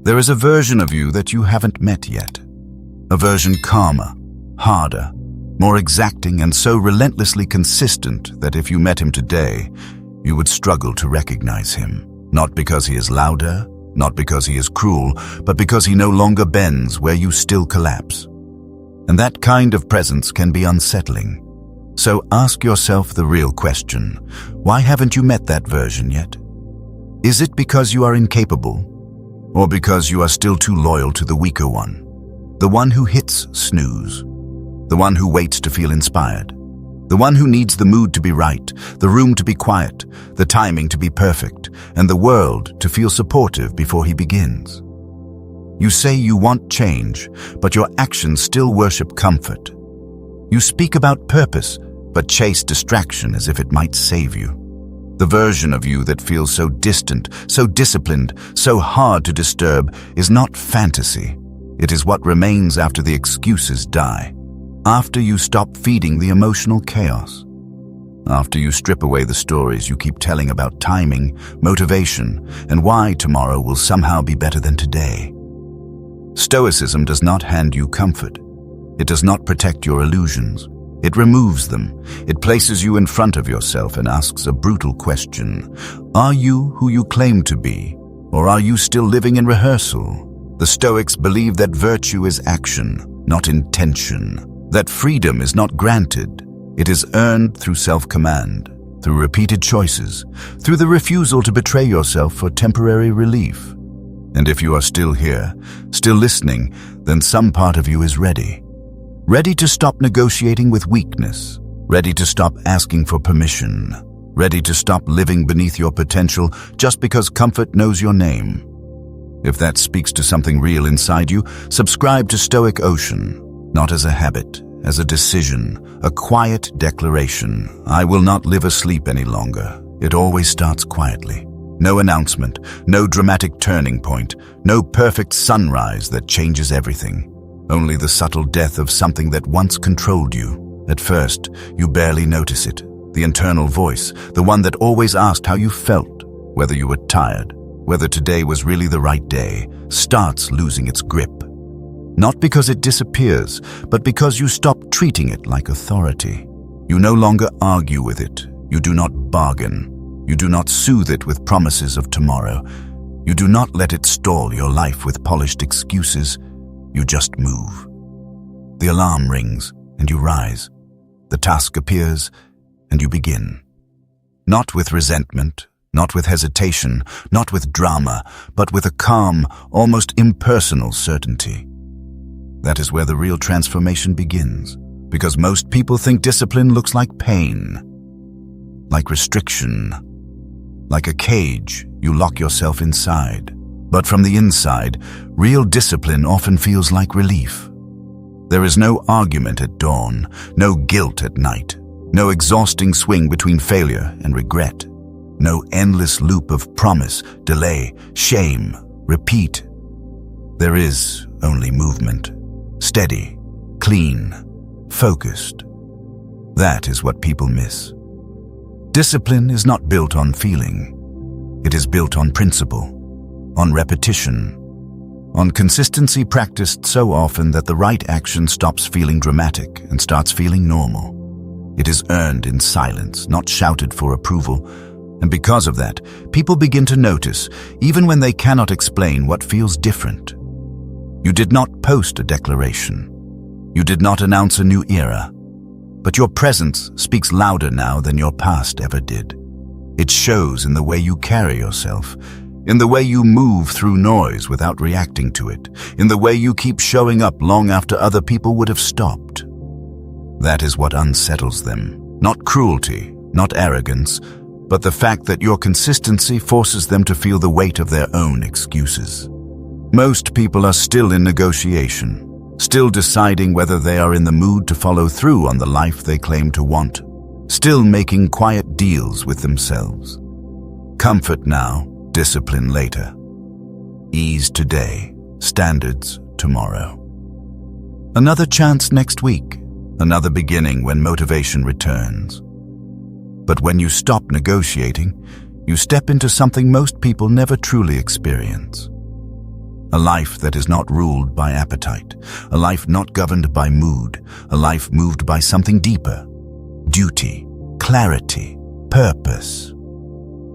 There is a version of you that you haven't met yet. A version calmer, harder, more exacting, and so relentlessly consistent that if you met him today, you would struggle to recognize him. Not because he is louder, not because he is cruel, but because he no longer bends where you still collapse. And that kind of presence can be unsettling. So ask yourself the real question: why haven't you met that version yet? Is it because you are incapable? Or because you are still too loyal to the weaker one? The one who hits snooze. The one who waits to feel inspired. The one who needs the mood to be right, the room to be quiet, the timing to be perfect, and the world to feel supportive before he begins. You say you want change, but your actions still worship comfort. You speak about purpose, but chase distraction as if it might save you. The version of you that feels so distant, so disciplined, so hard to disturb is not fantasy. It is what remains after the excuses die. After you stop feeding the emotional chaos. After you strip away the stories you keep telling about timing, motivation, and why tomorrow will somehow be better than today. Stoicism does not hand you comfort. It does not protect your illusions. It removes them. It places you in front of yourself and asks a brutal question. Are you who you claim to be, or are you still living in rehearsal? The Stoics believe that virtue is action, not intention. That freedom is not granted. It is earned through self-command, through repeated choices, through the refusal to betray yourself for temporary relief. And if you are still here, still listening, then some part of you is ready. Ready to stop negotiating with weakness, ready to stop asking for permission, ready to stop living beneath your potential just because comfort knows your name. If that speaks to something real inside you, subscribe to Stoic Ocean, not as a habit, as a decision, a quiet declaration. I will not live asleep any longer. It always starts quietly. No announcement, no dramatic turning point, no perfect sunrise that changes everything. Only the subtle death of something that once controlled you. At first, you barely notice it. The internal voice, the one that always asked how you felt, whether you were tired, whether today was really the right day, starts losing its grip. Not because it disappears, but because you stop treating it like authority. You no longer argue with it. You do not bargain. You do not soothe it with promises of tomorrow. You do not let it stall your life with polished excuses. You just move. The alarm rings, and you rise. The task appears, and you begin. Not with resentment, not with hesitation, not with drama, but with a calm, almost impersonal certainty. That is where the real transformation begins, because most people think discipline looks like pain, like restriction, like a cage you lock yourself inside. But from the inside, real discipline often feels like relief. There is no argument at dawn, no guilt at night, no exhausting swing between failure and regret, no endless loop of promise, delay, shame, repeat. There is only movement, steady, clean, focused. That is what people miss. Discipline is not built on feeling. It is built on principle. On repetition, on consistency practiced so often that the right action stops feeling dramatic and starts feeling normal. It is earned in silence, not shouted for approval, and because of that, people begin to notice, even when they cannot explain what feels different. You did not post a declaration. You did not announce a new era, but your presence speaks louder now than your past ever did. It shows in the way you carry yourself, in the way you move through noise without reacting to it, in the way you keep showing up long after other people would have stopped. That is what unsettles them. Not cruelty, not arrogance, but the fact that your consistency forces them to feel the weight of their own excuses. Most people are still in negotiation, still deciding whether they are in the mood to follow through on the life they claim to want, still making quiet deals with themselves. Comfort now, discipline later. Ease today, standards tomorrow. Another chance next week, another beginning when motivation returns. But when you stop negotiating, you step into something most people never truly experience. A life that is not ruled by appetite, a life not governed by mood, a life moved by something deeper: duty, clarity, purpose.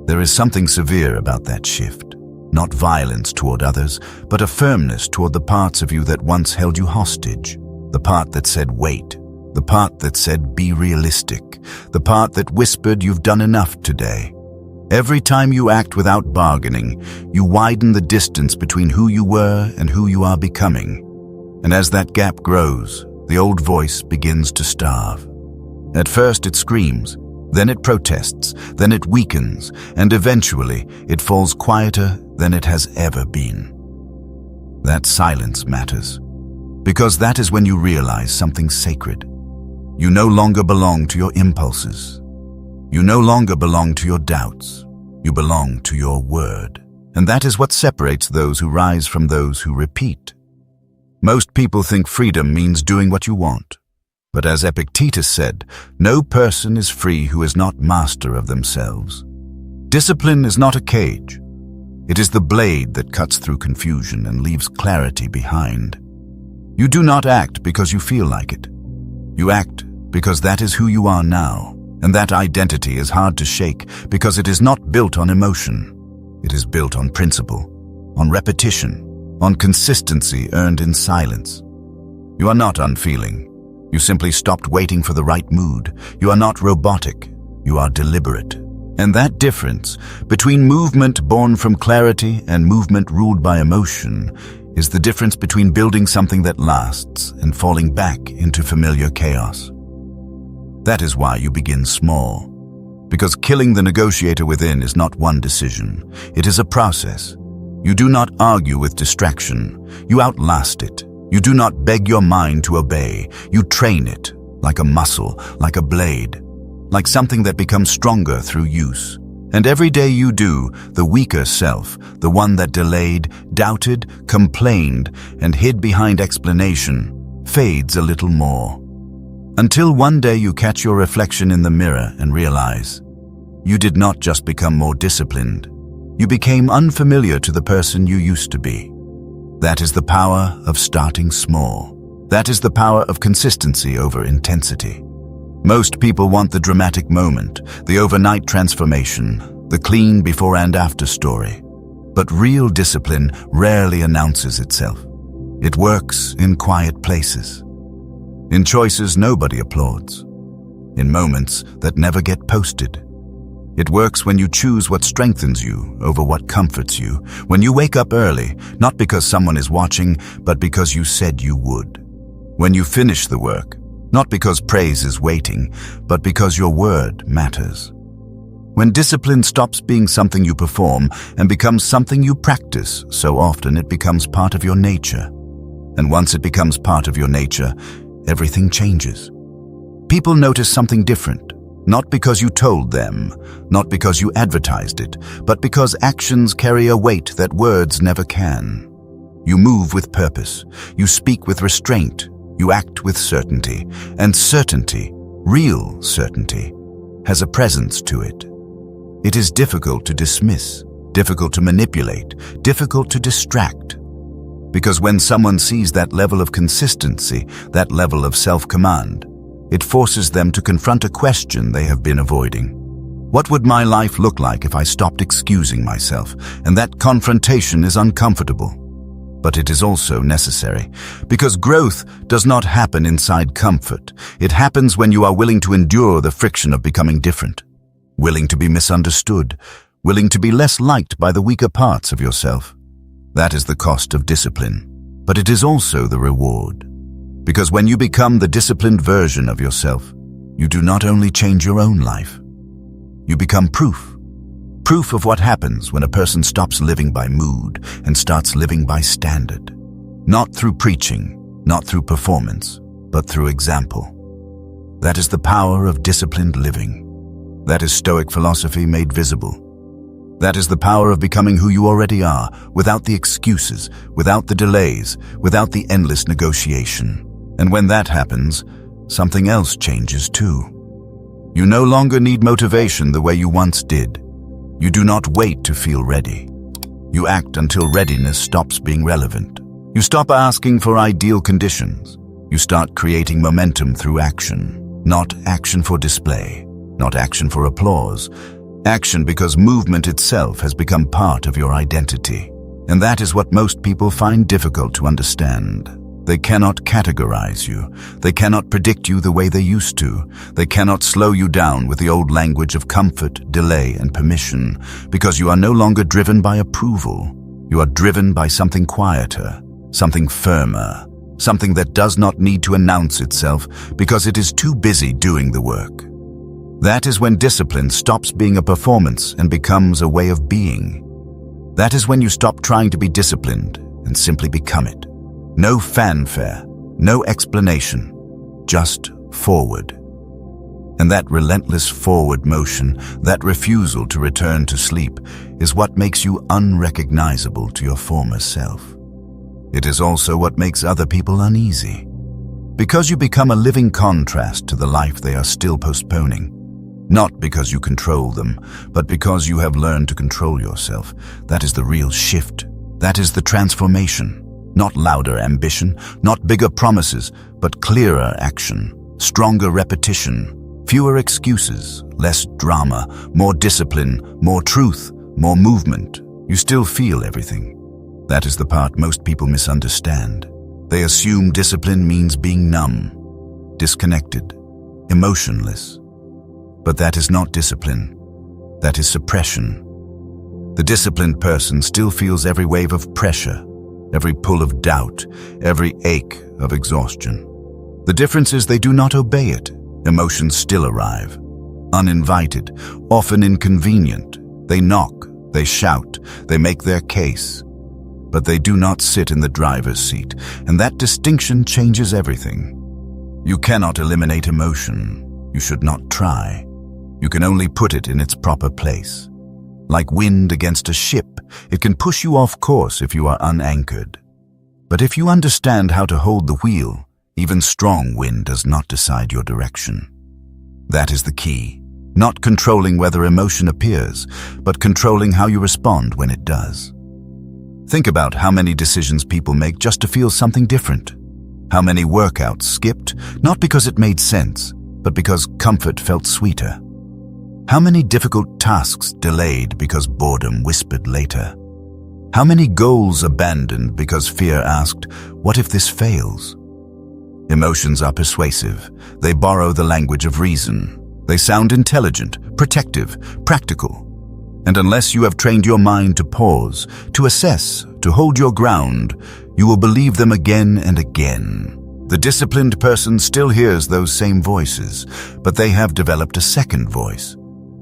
There is something severe about that shift. Not violence toward others, but a firmness toward the parts of you that once held you hostage. The part that said wait, the part that said be realistic, the part that whispered you've done enough today. Every time you act without bargaining, you widen the distance between who you were and who you are becoming. And as that gap grows, the old voice begins to starve. At first it screams, then it protests, then it weakens, and eventually it falls quieter than it has ever been. That silence matters, because that is when you realize something sacred. You no longer belong to your impulses. You no longer belong to your doubts. You belong to your word. And that is what separates those who rise from those who repeat. Most people think freedom means doing what you want. But as Epictetus said, no person is free who is not master of themselves. Discipline is not a cage. It is the blade that cuts through confusion and leaves clarity behind. You do not act because you feel like it. You act because that is who you are now, and that identity is hard to shake because it is not built on emotion. It is built on principle, on repetition, on consistency earned in silence. You are not unfeeling. You simply stopped waiting for the right mood. You are not robotic. You are deliberate. And that difference between movement born from clarity and movement ruled by emotion is the difference between building something that lasts and falling back into familiar chaos. That is why you begin small. Because killing the negotiator within is not one decision. It is a process. You do not argue with distraction. You outlast it. You do not beg your mind to obey. You train it, like a muscle, like a blade, like something that becomes stronger through use. And every day you do, the weaker self, the one that delayed, doubted, complained, and hid behind explanation, fades a little more. Until one day you catch your reflection in the mirror and realize, you did not just become more disciplined. You became unfamiliar to the person you used to be. That is the power of starting small. That is the power of consistency over intensity. Most people want the dramatic moment, the overnight transformation, the clean before and after story. But real discipline rarely announces itself. It works in quiet places. In choices nobody applauds. In moments that never get posted. It works when you choose what strengthens you over what comforts you. When you wake up early, not because someone is watching, but because you said you would. When you finish the work, not because praise is waiting, but because your word matters. When discipline stops being something you perform and becomes something you practice, so often it becomes part of your nature. And once it becomes part of your nature, everything changes. People notice something different. Not because you told them, not because you advertised it, but because actions carry a weight that words never can. You move with purpose, you speak with restraint, you act with certainty, and certainty, real certainty, has a presence to it. It is difficult to dismiss, difficult to manipulate, difficult to distract. Because when someone sees that level of consistency, that level of self-command, it forces them to confront a question they have been avoiding. What would my life look like if I stopped excusing myself? And that confrontation is uncomfortable. But it is also necessary, because growth does not happen inside comfort. It happens when you are willing to endure the friction of becoming different, willing to be misunderstood, willing to be less liked by the weaker parts of yourself. That is the cost of discipline, but it is also the reward. Because when you become the disciplined version of yourself, you do not only change your own life, you become proof. Proof of what happens when a person stops living by mood and starts living by standard. Not through preaching, not through performance, but through example. That is the power of disciplined living. That is Stoic philosophy made visible. That is the power of becoming who you already are, without the excuses, without the delays, without the endless negotiation. And when that happens, something else changes too. You no longer need motivation the way you once did. You do not wait to feel ready. You act until readiness stops being relevant. You stop asking for ideal conditions. You start creating momentum through action, not action for display, not action for applause. Action because movement itself has become part of your identity. And that is what most people find difficult to understand. They cannot categorize you. They cannot predict you the way they used to. They cannot slow you down with the old language of comfort, delay, and permission, because you are no longer driven by approval. You are driven by something quieter, something firmer, something that does not need to announce itself because it is too busy doing the work. That is when discipline stops being a performance and becomes a way of being. That is when you stop trying to be disciplined and simply become it. No fanfare, no explanation, just forward. And that relentless forward motion, that refusal to return to sleep, is what makes you unrecognizable to your former self. It is also what makes other people uneasy, because you become a living contrast to the life they are still postponing. Not because you control them, but because you have learned to control yourself. That is the real shift. That is the transformation. Not louder ambition, not bigger promises, but clearer action, stronger repetition, fewer excuses, less drama, more discipline, more truth, more movement. You still feel everything. That is the part most people misunderstand. They assume discipline means being numb, disconnected, emotionless. But that is not discipline. That is suppression. The disciplined person still feels every wave of pressure, every pull of doubt, every ache of exhaustion. The difference is they do not obey it. Emotions still arrive, uninvited, often inconvenient. They knock, they shout, they make their case. But they do not sit in the driver's seat, and that distinction changes everything. You cannot eliminate emotion. You should not try. You can only put it in its proper place. Like wind against a ship, it can push you off course if you are unanchored. But if you understand how to hold the wheel, even strong wind does not decide your direction. That is the key. Not controlling whether emotion appears, but controlling how you respond when it does. Think about how many decisions people make just to feel something different. How many workouts skipped, not because it made sense, but because comfort felt sweeter. How many difficult tasks delayed because boredom whispered later? How many goals abandoned because fear asked, "What if this fails?" Emotions are persuasive. They borrow the language of reason. They sound intelligent, protective, practical. And unless you have trained your mind to pause, to assess, to hold your ground, you will believe them again and again. The disciplined person still hears those same voices, but they have developed a second voice.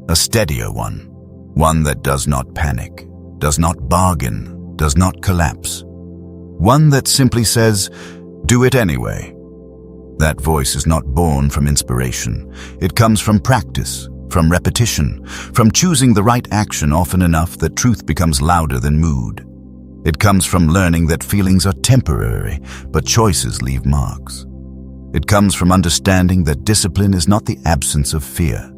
A steadier one that does not panic, does not bargain, does not collapse. One that simply says, "Do it anyway." That voice is not born from inspiration. It comes from practice, from repetition, from choosing the right action often enough that truth becomes louder than mood. It comes from learning that feelings are temporary, but choices leave marks. It comes from understanding that discipline is not the absence of fear.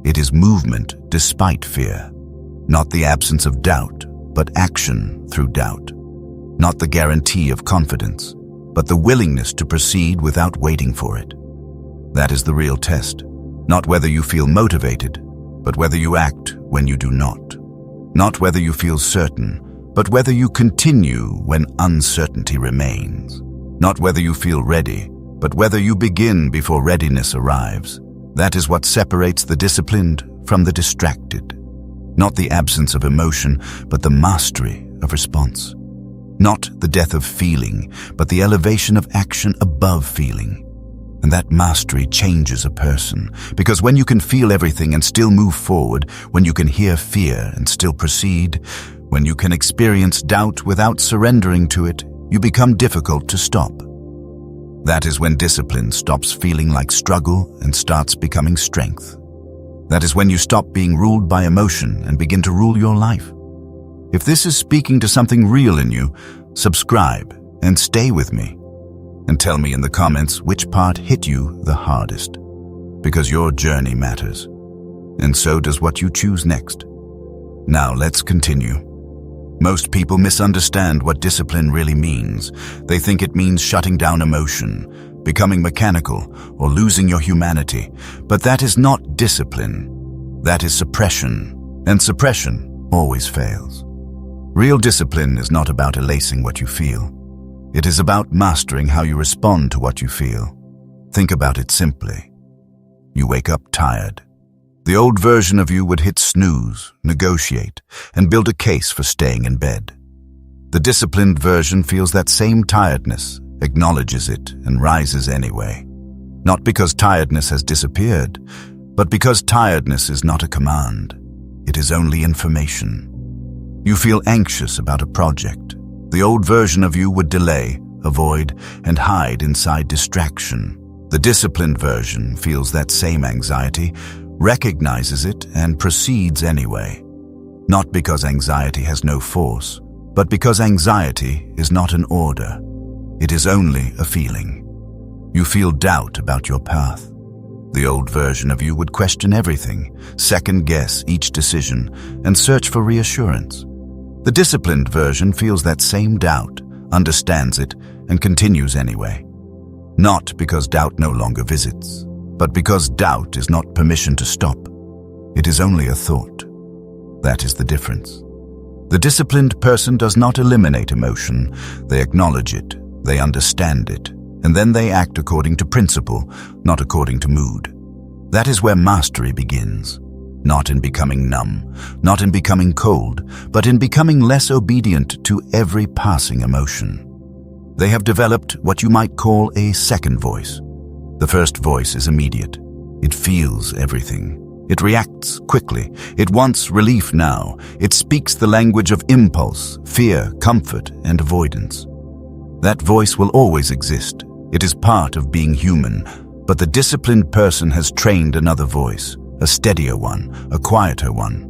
It is movement despite fear. Not the absence of doubt, but action through doubt. Not the guarantee of confidence, but the willingness to proceed without waiting for it. That is the real test. Not whether you feel motivated, but whether you act when you do not. Not whether you feel certain, but whether you continue when uncertainty remains. Not whether you feel ready, but whether you begin before readiness arrives. That is what separates the disciplined from the distracted. Not the absence of emotion, but the mastery of response. Not the death of feeling, but the elevation of action above feeling. And that mastery changes a person, because when you can feel everything and still move forward, when you can hear fear and still proceed, when you can experience doubt without surrendering to it, you become difficult to stop. That is when discipline stops feeling like struggle and starts becoming strength. That is when you stop being ruled by emotion and begin to rule your life. If this is speaking to something real in you, subscribe and stay with me. And tell me in the comments which part hit you the hardest. Because your journey matters. And so does what you choose next. Now let's continue. Most people misunderstand what discipline really means. They think it means shutting down emotion, becoming mechanical, or losing your humanity. But that is not discipline. That is suppression. And suppression always fails. Real discipline is not about erasing what you feel. It is about mastering how you respond to what you feel. Think about it simply. You wake up tired. The old version of you would hit snooze, negotiate, and build a case for staying in bed. The disciplined version feels that same tiredness, acknowledges it, and rises anyway. Not because tiredness has disappeared, but because tiredness is not a command. It is only information. You feel anxious about a project. The old version of you would delay, avoid, and hide inside distraction. The disciplined version feels that same anxiety, recognizes it, and proceeds anyway. Not because anxiety has no force, but because anxiety is not an order. It is only a feeling. You feel doubt about your path. The old version of you would question everything, second-guess each decision, and search for reassurance. The disciplined version feels that same doubt, understands it, and continues anyway. Not because doubt no longer visits, but because doubt is not permission to stop. It is only a thought. That is the difference. The disciplined person does not eliminate emotion. They acknowledge it, they understand it, and then they act according to principle, not according to mood. That is where mastery begins. Not in becoming numb, not in becoming cold, but in becoming less obedient to every passing emotion. They have developed what you might call a second voice. The first voice is immediate. It feels everything. It reacts quickly. It wants relief now. It speaks the language of impulse, fear, comfort, and avoidance. That voice will always exist. It is part of being human, but the disciplined person has trained another voice. A steadier one, a quieter one.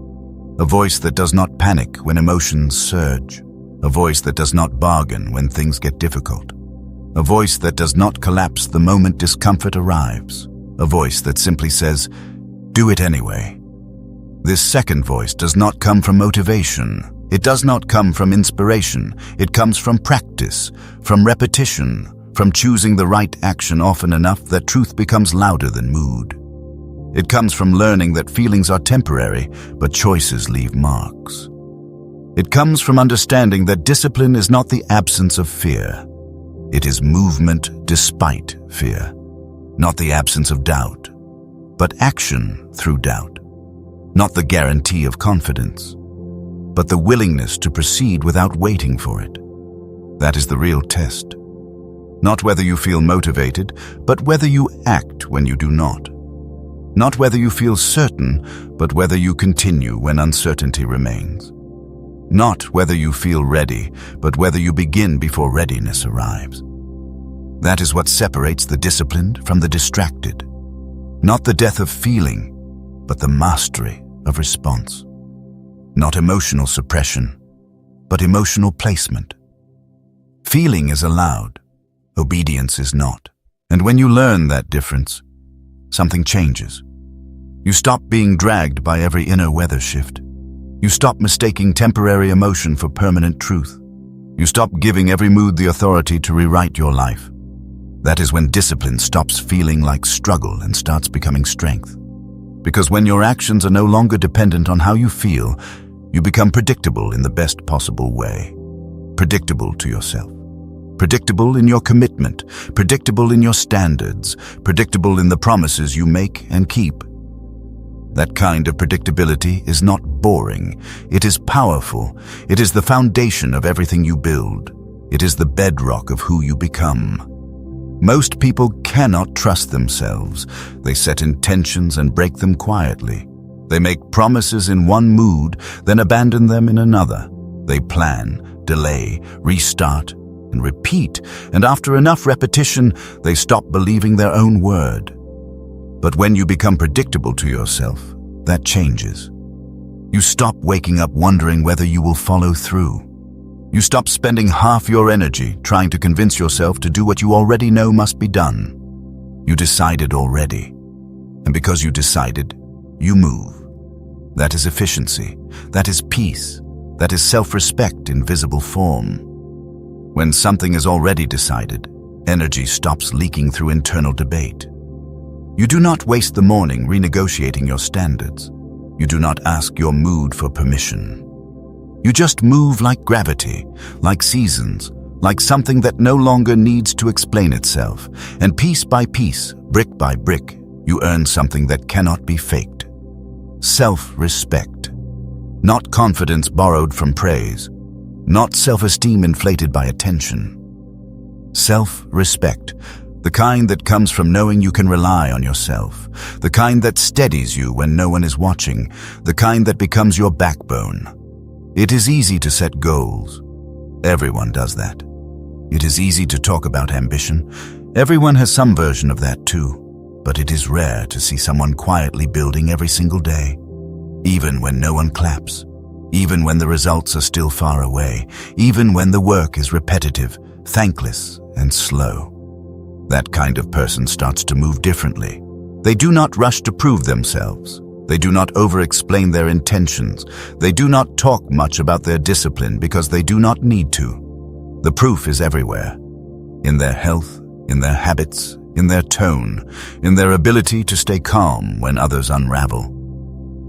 A voice that does not panic when emotions surge. A voice that does not bargain when things get difficult. A voice that does not collapse the moment discomfort arrives. A voice that simply says, "Do it anyway." This second voice does not come from motivation. It does not come from inspiration. It comes from practice, from repetition, from choosing the right action often enough that truth becomes louder than mood. It comes from learning that feelings are temporary, but choices leave marks. It comes from understanding that discipline is not the absence of fear. It is movement despite fear. Not the absence of doubt, but action through doubt. Not the guarantee of confidence, but the willingness to proceed without waiting for it. That is the real test. Not whether you feel motivated, but whether you act when you do not. Not whether you feel certain, but whether you continue when uncertainty remains. Not whether you feel ready, but whether you begin before readiness arrives. That is what separates the disciplined from the distracted. Not the death of feeling, but the mastery of response. Not emotional suppression, but emotional placement. Feeling is allowed, obedience is not. And when you learn that difference, something changes. You stop being dragged by every inner weather shift. You stop mistaking temporary emotion for permanent truth. You stop giving every mood the authority to rewrite your life. That is when discipline stops feeling like struggle and starts becoming strength. Because when your actions are no longer dependent on how you feel, you become predictable in the best possible way. Predictable to yourself. Predictable in your commitment. Predictable in your standards. Predictable in the promises you make and keep. That kind of predictability is not boring. It is powerful. It is the foundation of everything you build. It is the bedrock of who you become. Most people cannot trust themselves. They set intentions and break them quietly. They make promises in one mood, then abandon them in another. They plan, delay, restart, and repeat, and after enough repetition, they stop believing their own word. But when you become predictable to yourself, that changes. You stop waking up wondering whether you will follow through. You stop spending half your energy trying to convince yourself to do what you already know must be done. You decided already. And because you decided, you move. That is efficiency. That is peace. That is self-respect in visible form. When something is already decided, energy stops leaking through internal debate. You do not waste the morning renegotiating your standards. You do not ask your mood for permission. You just move like gravity, like seasons, like something that no longer needs to explain itself. And piece by piece, brick by brick, you earn something that cannot be faked. Self-respect. Not confidence borrowed from praise. Not self-esteem inflated by attention. Self-respect. The kind that comes from knowing you can rely on yourself. The kind that steadies you when no one is watching. The kind that becomes your backbone. It is easy to set goals. Everyone does that. It is easy to talk about ambition. Everyone has some version of that too. But it is rare to see someone quietly building every single day. Even when no one claps. Even when the results are still far away. Even when the work is repetitive, thankless, and slow. That kind of person starts to move differently. They do not rush to prove themselves. They do not over-explain their intentions. They do not talk much about their discipline because they do not need to. The proof is everywhere. In their health, in their habits, in their tone, in their ability to stay calm when others unravel.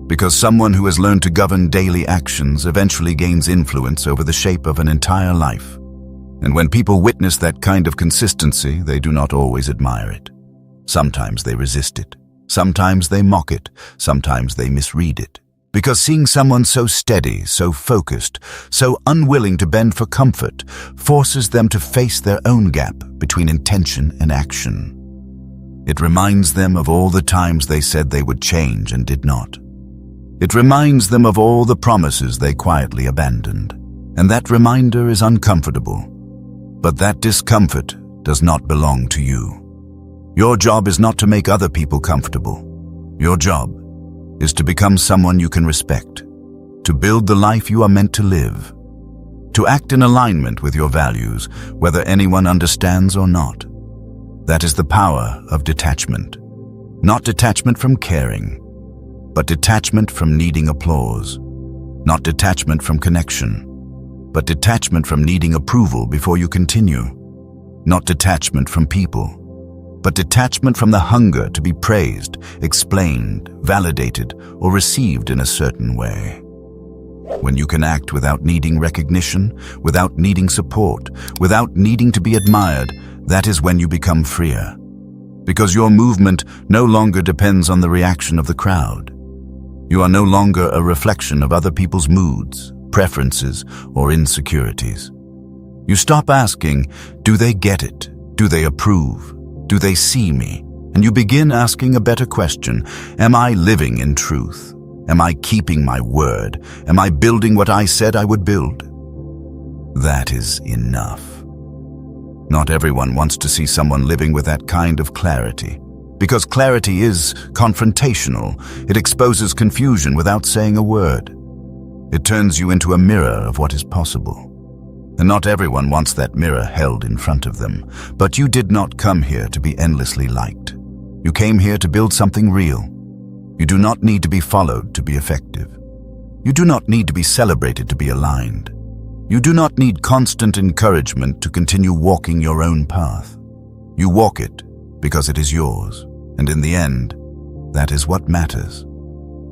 Because someone who has learned to govern daily actions eventually gains influence over the shape of an entire life. And when people witness that kind of consistency, they do not always admire it. Sometimes they resist it. Sometimes they mock it. Sometimes they misread it. Because seeing someone so steady, so focused, so unwilling to bend for comfort, forces them to face their own gap between intention and action. It reminds them of all the times they said they would change and did not. It reminds them of all the promises they quietly abandoned. And that reminder is uncomfortable. But that discomfort does not belong to you. Your job is not to make other people comfortable. Your job is to become someone you can respect, to build the life you are meant to live, to act in alignment with your values, whether anyone understands or not. That is the power of detachment. Not detachment from caring, but detachment from needing applause. Not detachment from connection, but detachment from needing approval before you continue. Not detachment from people, but detachment from the hunger to be praised, explained, validated, or received in a certain way. When you can act without needing recognition, without needing support, without needing to be admired, that is when you become freer. Because your movement no longer depends on the reaction of the crowd. You are no longer a reflection of other people's moods, preferences, or insecurities. You stop asking, do they get it? Do they approve? Do they see me? And you begin asking a better question. Am I living in truth? Am I keeping my word? Am I building what I said I would build? That is enough. Not everyone wants to see someone living with that kind of clarity. Because clarity is confrontational. It exposes confusion without saying a word. It turns you into a mirror of what is possible. And not everyone wants that mirror held in front of them. But you did not come here to be endlessly liked. You came here to build something real. You do not need to be followed to be effective. You do not need to be celebrated to be aligned. You do not need constant encouragement to continue walking your own path. You walk it because it is yours. And in the end, that is what matters.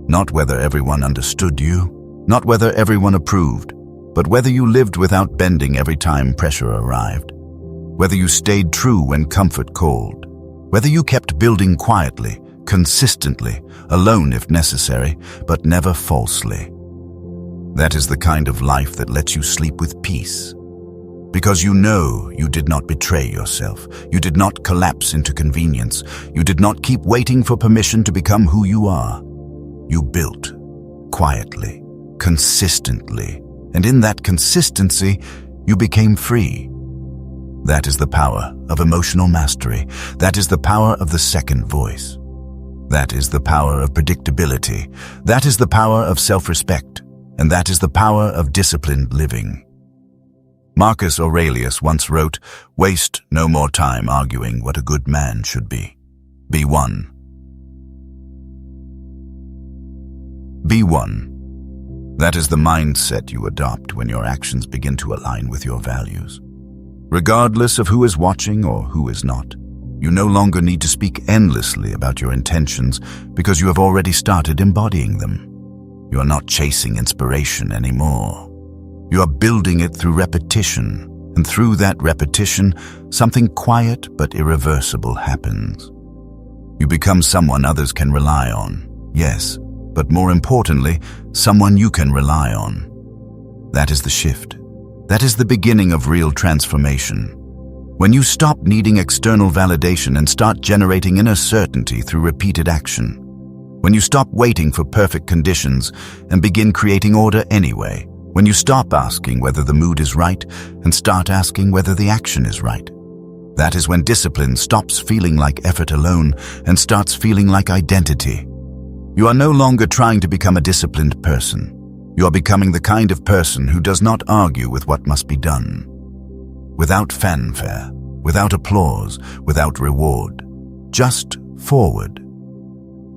Not whether everyone understood you, not whether everyone approved, but whether you lived without bending every time pressure arrived, whether you stayed true when comfort called, whether you kept building quietly, consistently, alone if necessary, but never falsely. That is the kind of life that lets you sleep with peace. Because you know you did not betray yourself. You did not collapse into convenience. You did not keep waiting for permission to become who you are. You built quietly, consistently, and in that consistency, you became free. That is the power of emotional mastery. That is the power of the second voice. That is the power of predictability. That is the power of self-respect. And that is the power of disciplined living. Marcus Aurelius once wrote, "Waste no more time arguing what a good man should be. Be one." B1. That is the mindset you adopt when your actions begin to align with your values. Regardless of who is watching or who is not, you no longer need to speak endlessly about your intentions because you have already started embodying them. You are not chasing inspiration anymore. You are building it through repetition, and through that repetition, something quiet but irreversible happens. You become someone others can rely on, yes, but more importantly, someone you can rely on. That is the shift. That is the beginning of real transformation. When you stop needing external validation and start generating inner certainty through repeated action. When you stop waiting for perfect conditions and begin creating order anyway. When you stop asking whether the mood is right and start asking whether the action is right. That is when discipline stops feeling like effort alone and starts feeling like identity. You are no longer trying to become a disciplined person. You are becoming the kind of person who does not argue with what must be done. Without fanfare, without applause, without reward. Just forward.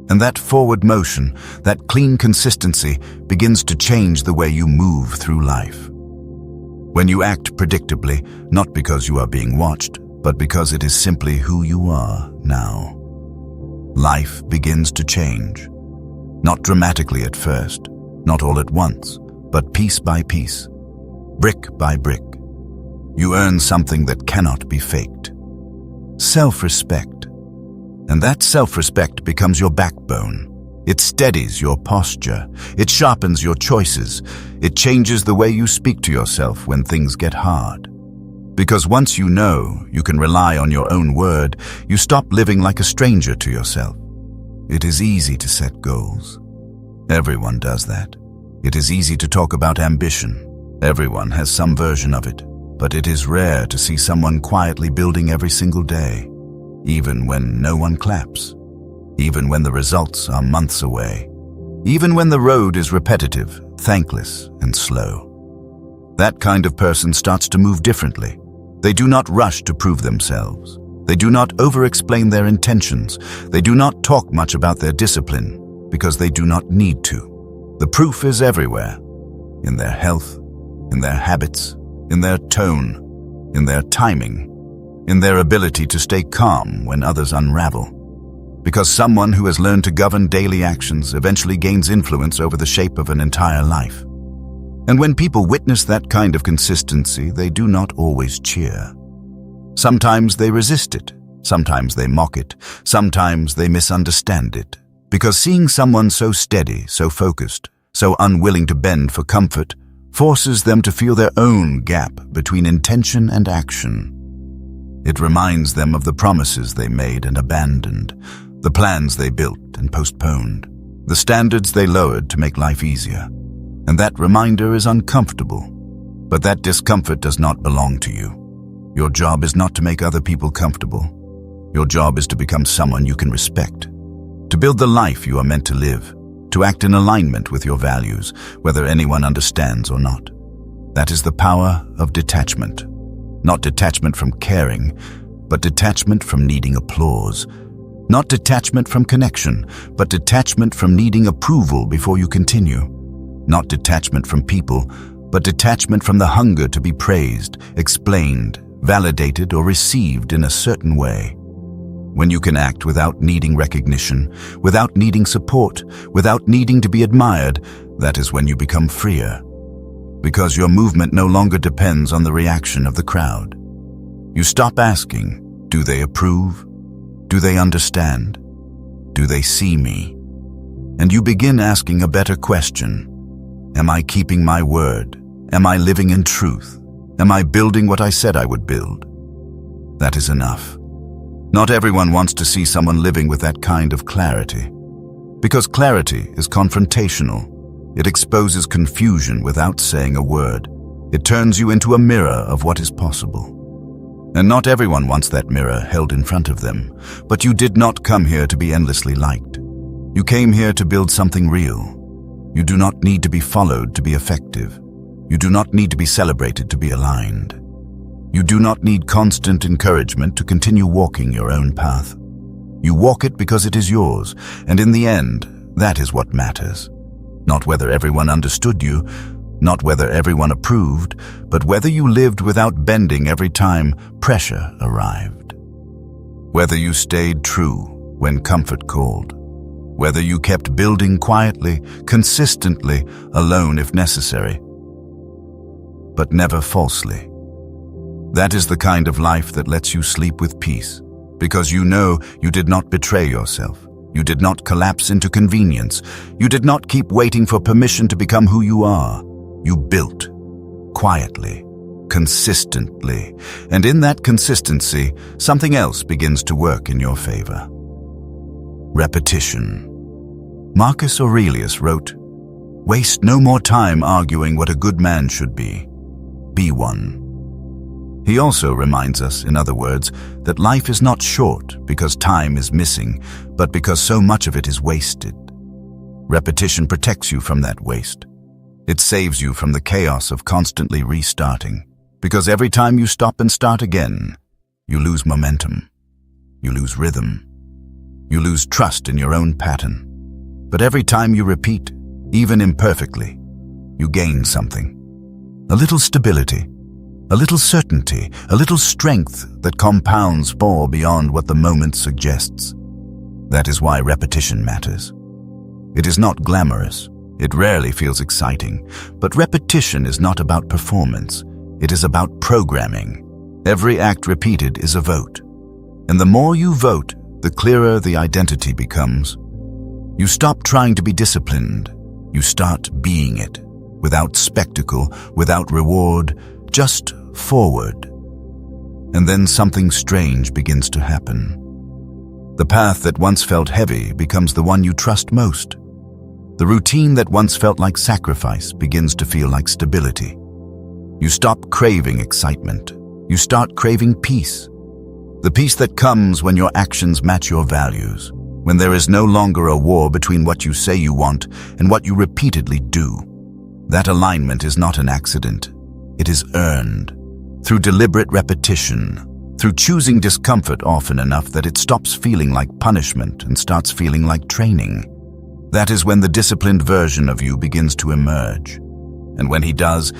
And that forward motion, that clean consistency, begins to change the way you move through life. When you act predictably, not because you are being watched, but because it is simply who you are now. Life begins to change. Not dramatically at first, not all at once, but piece by piece, brick by brick. You earn something that cannot be faked. Self-respect. And that self-respect becomes your backbone. It steadies your posture. It sharpens your choices. It changes the way you speak to yourself when things get hard. Because once you know you can rely on your own word, you stop living like a stranger to yourself. It is easy to set goals. Everyone does that. It is easy to talk about ambition. Everyone has some version of it. But it is rare to see someone quietly building every single day, even when no one claps, even when the results are months away, even when the road is repetitive, thankless, and slow. That kind of person starts to move differently. They do not rush to prove themselves. They do not over-explain their intentions. They do not talk much about their discipline because they do not need to. The proof is everywhere, in their health, in their habits, in their tone, in their timing, in their ability to stay calm when others unravel. Because someone who has learned to govern daily actions eventually gains influence over the shape of an entire life. And when people witness that kind of consistency, they do not always cheer. Sometimes they resist it, sometimes they mock it, sometimes they misunderstand it. Because seeing someone so steady, so focused, so unwilling to bend for comfort, forces them to feel their own gap between intention and action. It reminds them of the promises they made and abandoned, the plans they built and postponed, the standards they lowered to make life easier. And that reminder is uncomfortable, but that discomfort does not belong to you. Your job is not to make other people comfortable. Your job is to become someone you can respect, to build the life you are meant to live, to act in alignment with your values, whether anyone understands or not. That is the power of detachment. Not detachment from caring, but detachment from needing applause. Not detachment from connection, but detachment from needing approval before you continue. Not detachment from people, but detachment from the hunger to be praised, explained, validated, or received in a certain way. When you can act without needing recognition, without needing support, without needing to be admired, that is when you become freer. Because your movement no longer depends on the reaction of the crowd. You stop asking, do they approve? Do they understand? Do they see me? And you begin asking a better question. Am I keeping my word? Am I living in truth? Am I building what I said I would build? That is enough. Not everyone wants to see someone living with that kind of clarity. Because clarity is confrontational. It exposes confusion without saying a word. It turns you into a mirror of what is possible. And not everyone wants that mirror held in front of them. But you did not come here to be endlessly liked. You came here to build something real. You do not need to be followed to be effective. You do not need to be celebrated to be aligned. You do not need constant encouragement to continue walking your own path. You walk it because it is yours, and in the end, that is what matters. Not whether everyone understood you, not whether everyone approved, but whether you lived without bending every time pressure arrived. Whether you stayed true when comfort called. Whether you kept building quietly, consistently, alone if necessary, but never falsely. That is the kind of life that lets you sleep with peace, because you know you did not betray yourself. You did not collapse into convenience. You did not keep waiting for permission to become who you are. You built, quietly, consistently, and in that consistency, something else begins to work in your favor. Repetition. Marcus Aurelius wrote, "Waste no more time arguing what a good man should be. Be one." He also reminds us, in other words, that life is not short because time is missing, but because so much of it is wasted. Repetition protects you from that waste. It saves you from the chaos of constantly restarting, because every time you stop and start again, you lose momentum, you lose rhythm, you lose trust in your own pattern. But every time you repeat, even imperfectly, you gain something. A little stability, a little certainty, a little strength that compounds far beyond what the moment suggests. That is why repetition matters. It is not glamorous. It rarely feels exciting. But repetition is not about performance. It is about programming. Every act repeated is a vote. And the more you vote, the clearer the identity becomes. You stop trying to be disciplined. You start being it, without spectacle, without reward, just forward. And then something strange begins to happen. The path that once felt heavy becomes the one you trust most. The routine that once felt like sacrifice begins to feel like stability. You stop craving excitement. You start craving peace. The peace that comes when your actions match your values, when there is no longer a war between what you say you want and what you repeatedly do. That alignment is not an accident. It is earned through deliberate repetition, through choosing discomfort often enough that it stops feeling like punishment and starts feeling like training. That is when the disciplined version of you begins to emerge. And when he does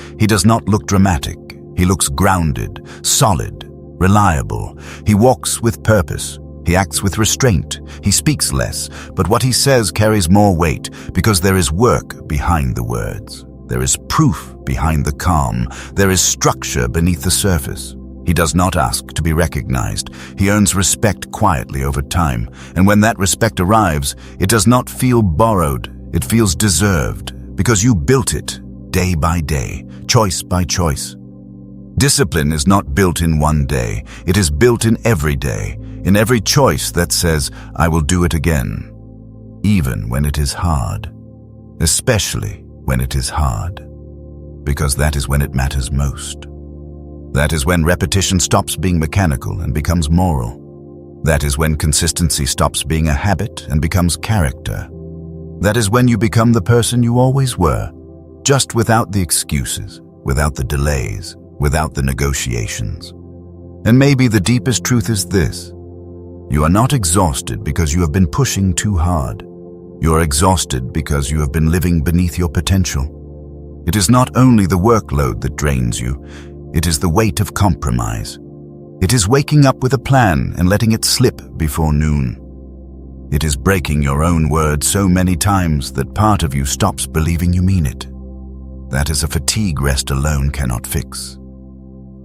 not look dramatic. He looks grounded, solid, reliable. He walks with purpose. He acts with restraint. He speaks less, but what he says carries more weight because there is work behind the words. There is proof behind the calm. There is structure beneath the surface. He does not ask to be recognized. He earns respect quietly over time. And when that respect arrives, it does not feel borrowed. It feels deserved because you built it day by day, choice by choice. Discipline is not built in one day. It is built in every day, in every choice that says, I will do it again, even when it is hard, especially when it is hard, because that is when it matters most. That is when repetition stops being mechanical and becomes moral. That is when consistency stops being a habit and becomes character. That is when you become the person you always were, just without the excuses, without the delays, without the negotiations. And maybe the deepest truth is this: you are not exhausted because you have been pushing too hard. You are exhausted because you have been living beneath your potential. It is not only the workload that drains you, it is the weight of compromise. It is waking up with a plan and letting it slip before noon. It is breaking your own word so many times that part of you stops believing you mean it. That is a fatigue rest alone cannot fix.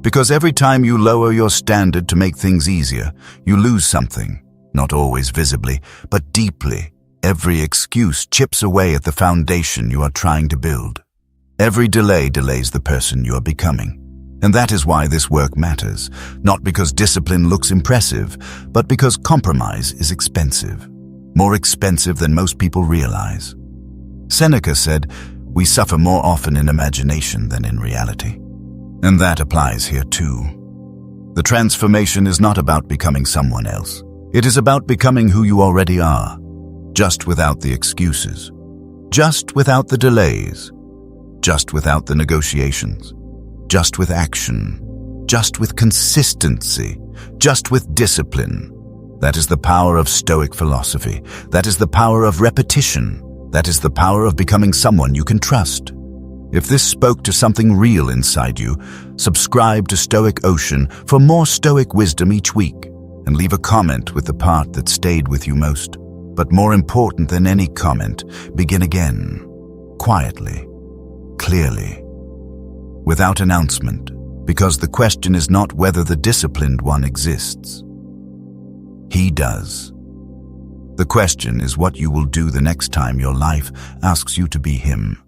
Because every time you lower your standard to make things easier, you lose something, not always visibly, but deeply. Every excuse chips away at the foundation you are trying to build. Every delay delays the person you are becoming. And that is why this work matters, not because discipline looks impressive, but because compromise is expensive, more expensive than most people realize. Seneca said, "We suffer more often in imagination than in reality." And that applies here too. The transformation is not about becoming someone else. It is about becoming who you already are, just without the excuses, just without the delays, just without the negotiations, just with action, just with consistency, just with discipline. That is the power of Stoic philosophy. That is the power of repetition. That is the power of becoming someone you can trust. If this spoke to something real inside you, subscribe to Stoic Ocean for more Stoic wisdom each week, and leave a comment with the part that stayed with you most. But more important than any comment, begin again, quietly, clearly, without announcement, because the question is not whether the disciplined one exists. He does. The question is what you will do the next time your life asks you to be him.